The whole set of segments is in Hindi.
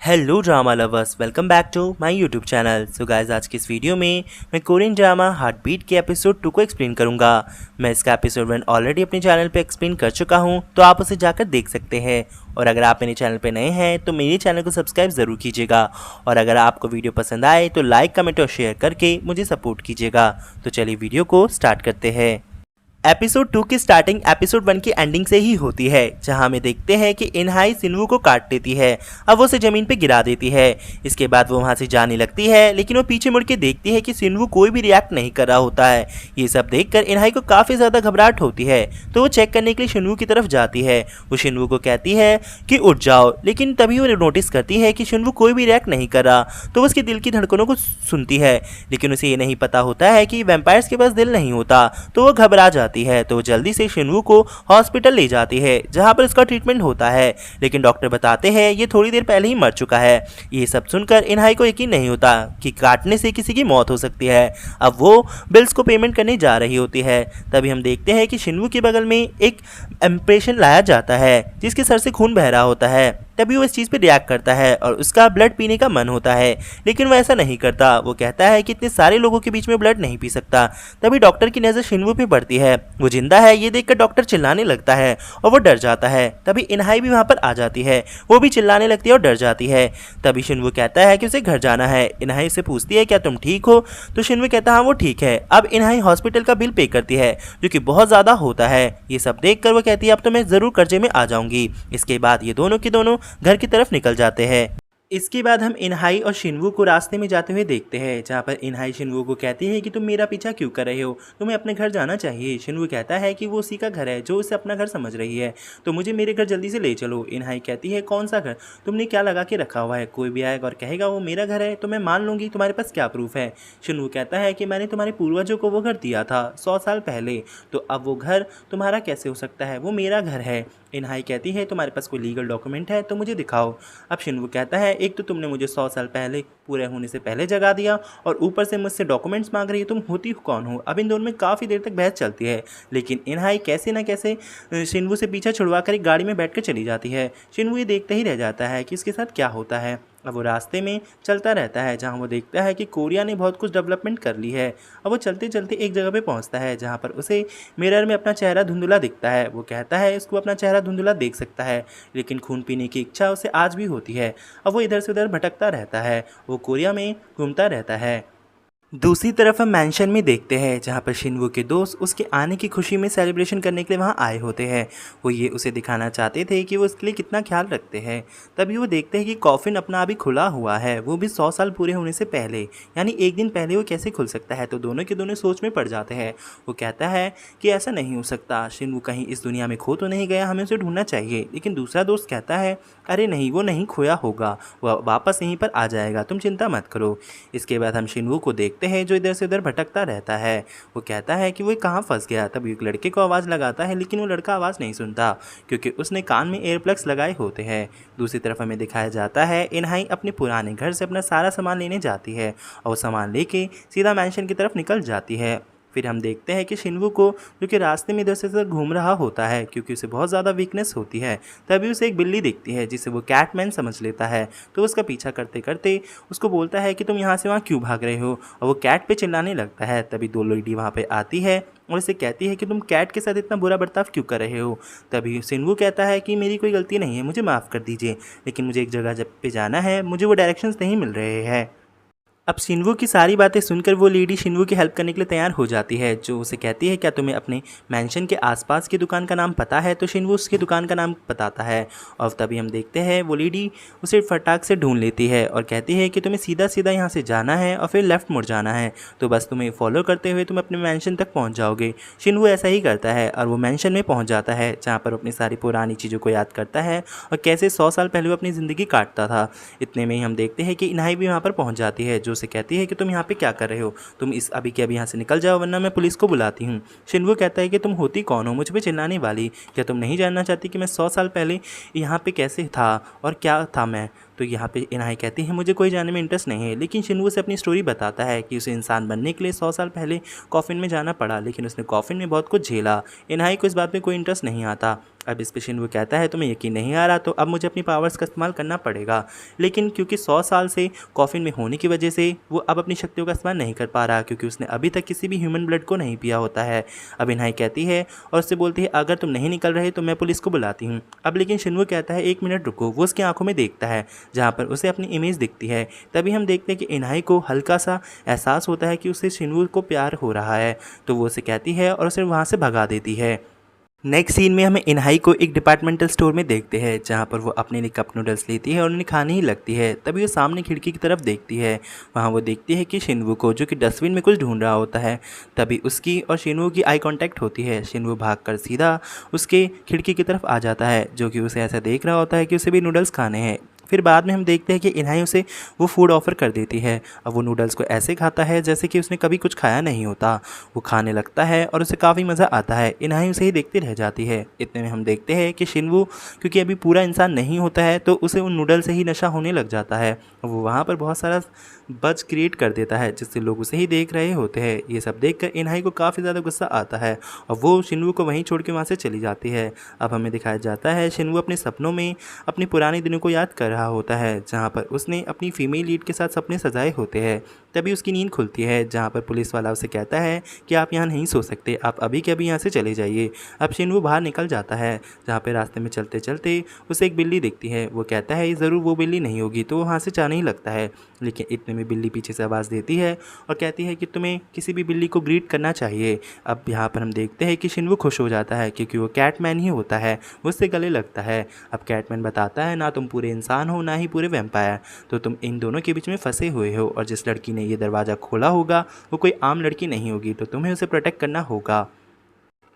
Hello drama lovers, welcome back to my YouTube channel. So guys, आज की इस वीडियो में मैं कोरियन ड्रामा हार्ट बीट के एपिसोड 2 को एक्सप्लेन करूंगा। मैं इसका एपिसोड 1 ऑलरेडी अपने चैनल पे एक्सप्लेन कर चुका हूं, तो आप उसे जाकर देख सकते हैं। और अगर आप मेरे चैनल पे नए हैं तो मेरे चैनल को सब्सक्राइब ज़रूर कीजिएगा। और अगर आपको वीडियो पसंद आए तो लाइक, कमेंट और शेयर करके मुझे सपोर्ट कीजिएगा। तो चलिए वीडियो को स्टार्ट करते हैं। एपिसोड 2 की स्टार्टिंग एपिसोड 1 की एंडिंग से ही होती है, जहां हमें देखते हैं कि इनहाई सिनवू को काट देती है। अब वो उसे जमीन पे गिरा देती है। इसके बाद वो वहां से जाने लगती है, लेकिन वो पीछे मुड़ के देखती है कि सिनवू कोई भी रिएक्ट नहीं कर रहा होता है। ये सब देखकर इनहाई को काफ़ी ज़्यादा घबराहट होती है, तो वो चेक करने के लिए शिनवू की तरफ जाती है। वो शिनवू को कहती है कि उठ जाओ, लेकिन तभी वो नोटिस करती है कि शिनवू कोई भी रिएक्ट नहीं कर रहा। तो वो उसके दिल की धड़कनों को सुनती है, लेकिन उसे ये नहीं पता होता है कि वैम्पायर्स के पास दिल नहीं होता। तो वो घबरा जाती है, तो जल्दी से शिनवू को हॉस्पिटल ले जाती है, जहां पर उसका ट्रीटमेंट होता है। लेकिन डॉक्टर बताते हैं ये थोड़ी देर पहले ही मर चुका है। ये सब सुनकर इनहाई को यकीन नहीं होता कि काटने से किसी की मौत हो सकती है। अब वो बिल्स को पेमेंट करने जा रही होती है। तभी हम देखते हैं कि शिनवू के बगल में एक इम्प्रेशन लाया जाता है, जिसके सर से खून बह रहा होता है। तभी वो इस चीज़ पे रिएक्ट करता है और उसका ब्लड पीने का मन होता है, लेकिन वो ऐसा नहीं करता। वो कहता है कि इतने सारे लोगों के बीच में ब्लड नहीं पी सकता। तभी डॉक्टर की नज़र शिनवू पे पड़ती है। वो जिंदा है ये देखकर डॉक्टर चिल्लाने लगता है और वो डर जाता है। तभी इनहाई भी वहाँ पर आ जाती है, वो भी चिल्लाने लगती है और डर जाती है। तभी शिनवू कहता है कि उसे घर जाना है। इनहाई उससे पूछती है क्या तुम ठीक हो, तो शिनवू कहता है हाँ वो ठीक है। अब इनहाई हॉस्पिटल का बिल पे करती है, जो कि बहुत ज़्यादा होता है। ये सब देख कर वो कहती है अब तो मैं ज़रूर कर्जे में आ जाऊंगी। इसके बाद ये दोनों के दोनों घर की तरफ निकल जाते हैं। इसके बाद हम इनहाई और शिनवू को रास्ते में जाते हुए देखते हैं, जहाँ पर इनहाई शिनवू को कहती है कि तुम मेरा पीछा क्यों कर रहे हो, तुम्हें अपने घर जाना चाहिए। शिनवू कहता है कि वो उसी का घर है जो उसे अपना घर समझ रही है, तो मुझे मेरे घर जल्दी से ले चलो। इनहाई कहती है कौन सा घर, तुमने क्या लगा के रखा हुआ है, कोई भी आएगा और कहेगा वो मेरा घर है तो मैं मान लूँगी, तुम्हारे पास क्या प्रूफ है। शिनवू कहता है कि मैंने तुम्हारे पूर्वजों को वो घर दिया था 100 साल पहले, तो अब वो घर तुम्हारा कैसे हो सकता है, वो मेरा घर है। इनहाई कहती है तुम्हारे पास कोई लीगल डॉक्यूमेंट है तो मुझे दिखाओ। अब शिनवू कहता है एक तो तुमने मुझे 100 साल पहले पूरे होने से पहले जगा दिया और ऊपर से मुझसे डॉक्यूमेंट्स मांग रही है, तुम होती कौन हो। अब इन दोनों में काफ़ी देर तक बहस चलती है, लेकिन इनहाई कैसे ना कैसे शिनवू से पीछा छुड़वा कर एक गाड़ी में बैठ कर चली जाती है। शिनवू ये देखते ही रह जाता है कि इसके साथ क्या होता है। अब वो रास्ते में चलता रहता है, जहाँ वो देखता है कि कोरिया ने बहुत कुछ डेवलपमेंट कर ली है। अब वो चलते चलते एक जगह पे पहुँचता है, जहाँ पर उसे मिरर में अपना चेहरा धुंधला दिखता है। वो कहता है इसको अपना चेहरा धुंधला देख सकता है, लेकिन खून पीने की इच्छा उसे आज भी होती है। अब वो इधर से उधर भटकता रहता है, वो कोरिया में घूमता रहता है। दूसरी तरफ हम मैंशन में देखते हैं, जहाँ पर शिनवू के दोस्त उसके आने की खुशी में सेलिब्रेशन करने के लिए वहाँ आए होते हैं। वो ये उसे दिखाना चाहते थे कि वो उसके लिए कितना ख्याल रखते हैं। तभी वो देखते हैं कि कॉफिन अपना अभी खुला हुआ है, वो भी 100 साल पूरे होने से पहले, यानी एक दिन पहले वो कैसे खुल सकता है। तो दोनों के दोनों सोच में पड़ जाते हैं। वो कहता है कि ऐसा नहीं हो सकता, शिनवू कहीं इस दुनिया में खो तो नहीं गया, हमें उसे ढूंढना चाहिए। लेकिन दूसरा दोस्त कहता है अरे नहीं, वो नहीं खोया होगा, वह वापस यहीं पर आ जाएगा, तुम चिंता मत करो। इसके बाद हम शिनवू को देखते हैं जो इधर से उधर भटकता रहता है। वो कहता है कि वो कहाँ फंस गया। तब एक लड़के को आवाज़ लगाता है, लेकिन वो लड़का आवाज़ नहीं सुनता, क्योंकि उसने कान में एयरप्लग्स लगाए होते हैं। दूसरी तरफ हमें दिखाया जाता है इनहाई अपने पुराने घर से अपना सारा सामान लेने जाती है, और वो सामान लेके सीधा मैंशन की तरफ निकल जाती है। फिर हम देखते हैं कि शिनवू को, जो कि रास्ते में इधर से उधर घूम रहा होता है, क्योंकि उसे बहुत ज़्यादा वीकनेस होती है, तभी उसे एक बिल्ली दिखती है जिसे वो कैटमैन समझ लेता है। तो उसका पीछा करते करते उसको बोलता है कि तुम यहाँ से वहाँ क्यों भाग रहे हो, और वो कैट पे चिल्लाने लगता है। तभी दो लेडी वहाँ पे आती है और उसे कहती है कि तुम कैट के साथ इतना बुरा बर्ताव क्यों कर रहे हो। तभी शिनवू कहता है कि मेरी कोई गलती नहीं है, मुझे माफ़ कर दीजिए, लेकिन मुझे एक जगह जब पे जाना है, मुझे वो डायरेक्शंस नहीं मिल रहे हैं। अब शिनवू की सारी बातें सुनकर वो लेडी शिनवू की हेल्प करने के लिए तैयार हो जाती है, जो उसे कहती है क्या तुम्हें अपने मैंशन के आसपास की दुकान का नाम पता है। तो शिनवू उसकी दुकान का नाम बताता है, और तभी हम देखते हैं वो लेडी उसे फटाक से ढूंढ लेती है और कहती है कि तुम्हें सीधा सीधा यहाँ से जाना है और फिर लेफ्ट मुड़ जाना है, तो बस तुम्हें फॉलो करते हुए तुम अपने मैंशन तक पहुँच जाओगे। शिनवू ऐसा ही करता है और वो मैंशन में पहुँच जाता है, जहाँ पर अपनी सारी पुरानी चीज़ों को याद करता है और कैसे 100 साल पहले वो अपनी ज़िंदगी काटता था। इतने में ही हम देखते हैं कि इनहाई भी वहाँ पर पहुँच जाती है, जो उसे कहती है कि तुम यहाँ पे क्या कर रहे हो, तुम इस अभी के अभी यहाँ से निकल जाओ वरना मैं पुलिस को बुलाती हूँ। शिनवू कहता है कि तुम होती कौन हो मुझ पे चिल्लाने वाली, क्या तुम नहीं जानना चाहती कि मैं 100 साल पहले यहाँ पे कैसे था और क्या था मैं। तो यहाँ पे इनहाई कहती है मुझे कोई जाने में इंटरेस्ट नहीं है, लेकिन शिनवू से अपनी स्टोरी बताता है कि उसे इंसान बनने के लिए 100 साल पहले कॉफिन में जाना पड़ा, लेकिन उसने कॉफिन में बहुत कुछ झेला। इनहाई को इस बात में कोई इंटरेस्ट नहीं आता। अब इस पे शिनवू कहता है तुम्हें यकीन नहीं आ रहा तो अब मुझे अपनी पावर्स का इस्तेमाल करना पड़ेगा, लेकिन क्योंकि 100 साल से कॉफिन में होने की वजह से वो अब अपनी शक्तियों का इस्तेमाल नहीं कर पा रहा, क्योंकि उसने अभी तक किसी भी ह्यूमन ब्लड को नहीं पिया होता है। अब इनहाई कहती है और उससे बोलती है अगर तुम नहीं निकल रहे तो मैं पुलिस को बुलाती हूँ। अब लेकिन शिनवू कहता है 1 मिनट रुको। वो उसकी आंखों में देखता है जहाँ पर उसे अपनी इमेज दिखती है। तभी हम देखते हैं कि इनहाई को हल्का सा एहसास होता है कि उसे शिनवू को प्यार हो रहा है, तो वो उसे कहती है और उसे वहाँ से भगा देती है। नेक्स्ट सीन में हमें इनहाई को एक डिपार्टमेंटल स्टोर में देखते हैं जहाँ पर वो अपने लिए कप नूडल्स लेती है और उन्हें खाने ही लगती है। तभी वो सामने खिड़की की तरफ देखती है। वहाँ वो देखती है कि शिनवू को, जो कि डस्टबिन में कुछ ढूंढ रहा होता है। तभी उसकी और शिनवू की आई कांटेक्ट होती है। शिनवू भागकर सीधा उसके खिड़की की तरफ आ जाता है, जो कि उसे ऐसा देख रहा होता है कि उसे भी नूडल्स खाने हैं। फिर बाद में हम देखते हैं कि इनहाई उसे वो फूड ऑफ़र कर देती है। अब वो नूडल्स को ऐसे खाता है जैसे कि उसने कभी कुछ खाया नहीं होता। वो खाने लगता है और उसे काफ़ी मज़ा आता है। इनहाई उसे ही देखती रह जाती है। इतने में हम देखते हैं कि शिनवू क्योंकि अभी पूरा इंसान नहीं होता है तो उसे उन नूडल्स से ही नशा होने लग जाता है। वो वहाँ पर बहुत सारा बज क्रिएट कर देता है जिससे लोग उसे ही देख रहे होते हैं। ये सब देखकर इनहाई को काफ़ी ज़्यादा गुस्सा आता है और वो शिनवू को वहीं छोड़ के वहाँ से चली जाती है। अब हमें दिखाया जाता है शिनवू अपने सपनों में अपने पुराने दिनों को याद कर रहा होता है, जहाँ पर उसने अपनी फीमेल लीड के साथ सपने सजाए होते हैं। तभी उसकी नींद खुलती है जहाँ पर पुलिस वाला उसे कहता है कि आप यहाँ नहीं सो सकते, आप अभी के अभी यहाँ से चले जाइए। अब शिनवू बाहर निकल जाता है जहाँ पे रास्ते में चलते चलते उसे एक बिल्ली दिखती है। वो कहता है ये ज़रूर वो बिल्ली नहीं होगी, तो वो वहाँ से जाने ही लगता है। लेकिन इतने में बिल्ली पीछे से आवाज़ देती है और कहती है कि तुम्हें किसी भी बिल्ली को ग्रीट करना चाहिए। अब यहाँ पर हम देखते हैं कि शिनवू खुश हो जाता है क्योंकि वो कैटमैन ही होता है। वो उससे गले लगता है। अब कैटमैन बताता है ना तुम पूरे इंसान हो ना ही पूरे वैम्पायर, तो तुम इन दोनों के बीच में फंसे हुए हो और जिस लड़की ने ये दरवाज़ा खोला होगा वो कोई आम लड़की नहीं होगी, तो तुम्हें उसे प्रोटेक्ट करना होगा।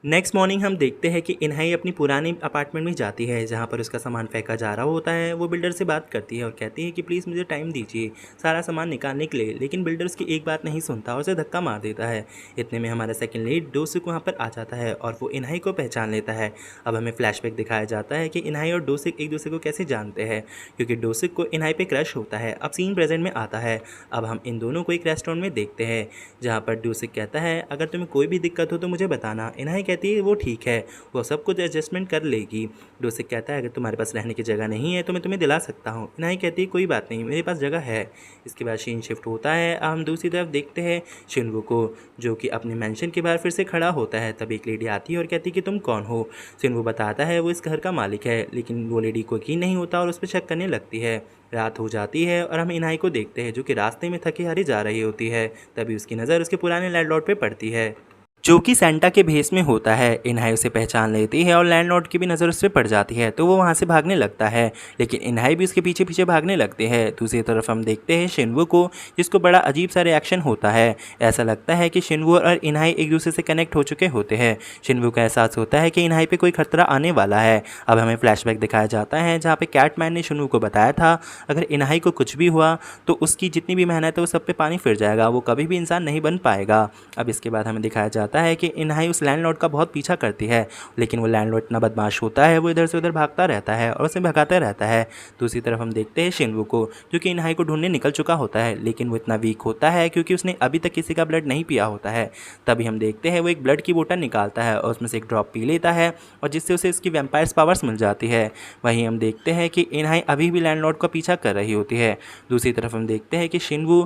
नेक्स्ट मॉर्निंग हम देखते हैं कि इनहाई अपनी पुरानी अपार्टमेंट में जाती है जहाँ पर उसका सामान फेंका जा रहा होता है। वो बिल्डर से बात करती है और कहती है कि प्लीज़ मुझे टाइम दीजिए सारा सामान निकालने के लिए, लेकिन बिल्डर उसकी एक बात नहीं सुनता और उसे धक्का मार देता है। इतने में हमारा सेकंड लीड डोसिक वहाँ पर आ जाता है और वो इनहाई को पहचान लेता है। अब हमें फ्लैशबैक दिखाया जाता है कि इनहाई और डोसिक एक दूसरे को कैसे जानते हैं, क्योंकि डोसिक को इनहाई पे क्रश होता है। अब सीन प्रेजेंट में आता है। अब हम इन दोनों को एक रेस्टोरेंट में देखते हैं जहाँ पर डोसिक कहता है अगर तुम्हें कोई भी दिक्कत हो तो मुझे बताना। इनहाई कहती है वो ठीक है, वो सब कुछ एडजस्टमेंट कर लेगी। डोसिक कहता है अगर तुम्हारे पास रहने की जगह नहीं है तो मैं तुम्हें दिला सकता हूँ। इनहाई कहती है कोई बात नहीं, मेरे पास जगह है। इसके बाद सीन शिफ्ट होता है। अब हम दूसरी तरफ देखते हैं शिनवू को, जो कि अपने मेंशन के बाहर फिर से खड़ा होता है। तब एक लेडी आती है और कहती है कि तुम कौन हो। शिनवू बताता है वो इस घर का मालिक है, लेकिन वो लेडी को यकीन नहीं होता और उस पर शक करने लगती है। रात हो जाती है और हम इनहाई को देखते हैं जो कि रास्ते में थकी हारी जा रही होती है। तभी उसकी नज़र उसके पुराने लैंडलॉर्ड पे पड़ती है, जो कि सेंटा के भेस में होता है। इनहाई उसे पहचान लेती है और लैंडलॉर्ड की भी नज़र उस पर पड़ जाती है, तो वो वहाँ से भागने लगता है, लेकिन इनहाई भी उसके पीछे पीछे भागने लगते हैं। दूसरी तरफ हम देखते हैं शिनवू को, जिसको बड़ा अजीब सा रिएक्शन होता है। ऐसा लगता है कि शिनवू और इनहाई एक दूसरे से कनेक्ट हो चुके होते हैं। शिनवू का एहसास होता है कि इनहाई पे कोई खतरा आने वाला है। अब हमें फ्लैशबैक दिखाया जाता है जहाँ पे कैटमैन ने शिनवू को बताया था अगर इनहाई को कुछ भी हुआ तो उसकी जितनी भी मेहनत है वो सब पे पानी फिर जाएगा, वो कभी भी इंसान नहीं बन पाएगा। अब इसके बाद हमें दिखाया जाता है कि इनहाई उस लैंडलॉर्ड का बहुत पीछा करती है, लेकिन वो लैंडलॉर्ड इतना बदमाश होता है, वो इधर से उधर भागता रहता है और उसे भगाता रहता है। दूसरी तरफ हम देखते हैं शिनवू को, जो कि इनहाई को ढूंढने निकल चुका होता है, लेकिन वो इतना वीक होता है क्योंकि उसने अभी तक किसी का ब्लड नहीं पिया होता है। तभी हम देखते हैं वो एक ब्लड की बोतल निकालता है और उसमें से एक ड्रॉप पी लेता है और जिससे उसे इसकी वैम्पायर्स पावर्स मिल जाती है। वहीं हम देखते हैं कि इनहाई अभी भी लैंडलॉर्ड का पीछा कर रही होती है। दूसरी तरफ हम देखते हैं कि शिनवू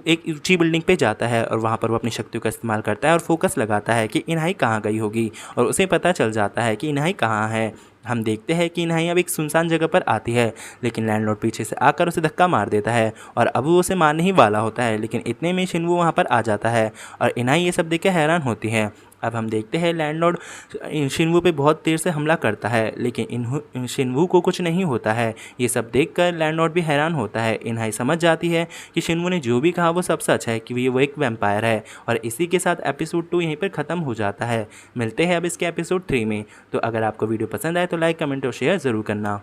एक ऊंची बिल्डिंग पे जाता है और वहाँ पर वो अपनी शक्तियों का इस्तेमाल करता है और फोकस लगाता है कि इनहाई कहाँ गई होगी, और उसे पता चल जाता है कि इनहाई कहाँ है। हम देखते हैं कि इनहाई अब एक सुनसान जगह पर आती है, लेकिन लैंडलॉर्ड पीछे से आकर उसे धक्का मार देता है और अब वो उसे मारने ही वाला होता है, लेकिन इतने में शिनवू वहाँ पर आ जाता है और इनहाई ये सब देख के हैरान होती है। अब हम देखते हैं लैंडलॉर्ड शिनवू पे बहुत देर से हमला करता है, लेकिन शिनवू को कुछ नहीं होता है। ये सब देखकर लैंडलॉर्ड भी हैरान होता है। इनहाई समझ जाती है कि शिनवू ने जो भी कहा वो सब सच है, कि वो एक वैम्पायर है, और इसी के साथ एपिसोड 2 यहीं पर ख़त्म हो जाता है। मिलते हैं अब इसके एपिसोड 3 में। तो अगर आपको वीडियो पसंद आए तो लाइक, कमेंट और शेयर ज़रूर करना।